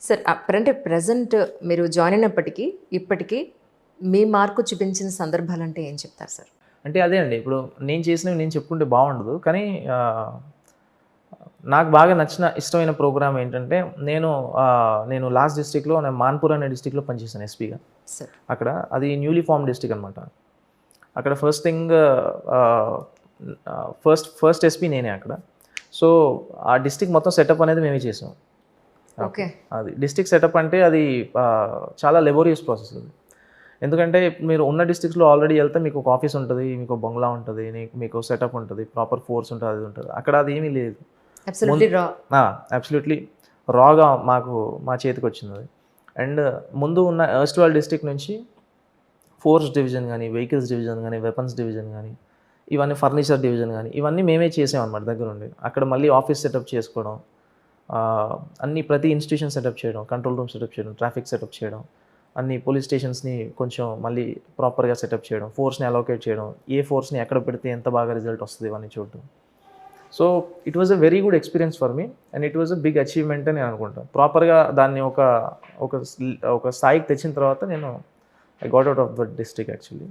Sir అంటే present మీరు join అయినప్పటికీ, ఇప్పటికీ మీ మార్కు చూపించిన సందర్భాలంటే ఏం చెప్తారు సార్? అంటే అదే అండి. ఇప్పుడు నేను చేసినవి నేను చెప్పుకుంటే బావుండదు. కానీ నాకు బాగా నచ్చిన, ఇష్టమైన ప్రోగ్రామ్ ఏంటంటే, నేను లాస్ట్ డిస్ట్రిక్ట్‌లో నేను మాన్పూర్ అనే డిస్ట్రిక్ట్‌లో పనిచేశాను ఎస్పీగా. సార్. అక్కడ అది న్యూలీ ఫార్మ్ డిస్ట్రిక్ట్ అనమాట. అక్కడ ఫస్ట్ ఎస్పీ నేనే అక్కడ. సో, ఆ డిస్ట్రిక్ట్ మొత్తం సెటప్ అనేది మేమే చేసాం. ఓకే. అది డిస్ట్రిక్ట్ సెటప్ అంటే అది చాలా లెబోరియస్ ప్రాసెస్ అది. ఎందుకంటే మీరు ఉన్న డిస్ట్రిక్ట్స్‌లో ఆల్రెడీ ఎళ్తే మీకు ఒక ఆఫీస్ ఉంటది, మీకు బంగ్లా ఉంటది, మీకు సెటప్ ఉంటది, ప్రాపర్ ఫోర్స్ ఉంటది, అది ఉంటది. అక్కడ అది ఏమీ లేదు. అబ్సల్యూట్‌లీ రా. అబ్సల్యూట్‌లీ రాగా మా చేతికొచ్చిందది. అండ్ ముందు ఉన్న ఎర్స్ట్‌వైల్ డిస్ట్రిక్ట్ నుంచి ఫోర్స్ డివిజన్ గానీ, వెహికల్స్ డివిజన్ గానీ, వెపన్స్ డివిజన్ గానీ, ఇవన్నీ ఫర్నిచర్ డివిజన్ గానీ, ఇవన్నీ మేమే చేసామన్నమాట దగ్గరుండి. అక్కడ మళ్ళీ ఆఫీస్ సెటప్ చేసుకోవడం, ప్రతి ఇన్‌స్టిట్యూషన్ సెటప్ చేయడం, కంట్రోల్ రూమ్ సెటప్ చేయడం, ట్రాఫిక్ సెటప్ చేయడం, అన్ని పోలీస్ స్టేషన్స్‌ని కొంచెం మళ్ళీ ప్రాపర్‌గా సెటప్ చేయడం, ఫోర్స్‌ని అలోకేట్ చేయడం, ఏ ఫోర్స్‌ని ఎక్కడ పెడితే ఎంత బాగా రిజల్ట్ వస్తది ఇవన్నీ చూడడం. So, it was a very good experience for me and it was a big achievement అని నేను అనుకుంటాను. ప్రాపర్‌గా దాన్ని ఒక స్థాయికి తెచ్చిన తర్వాత I got out of that district actually.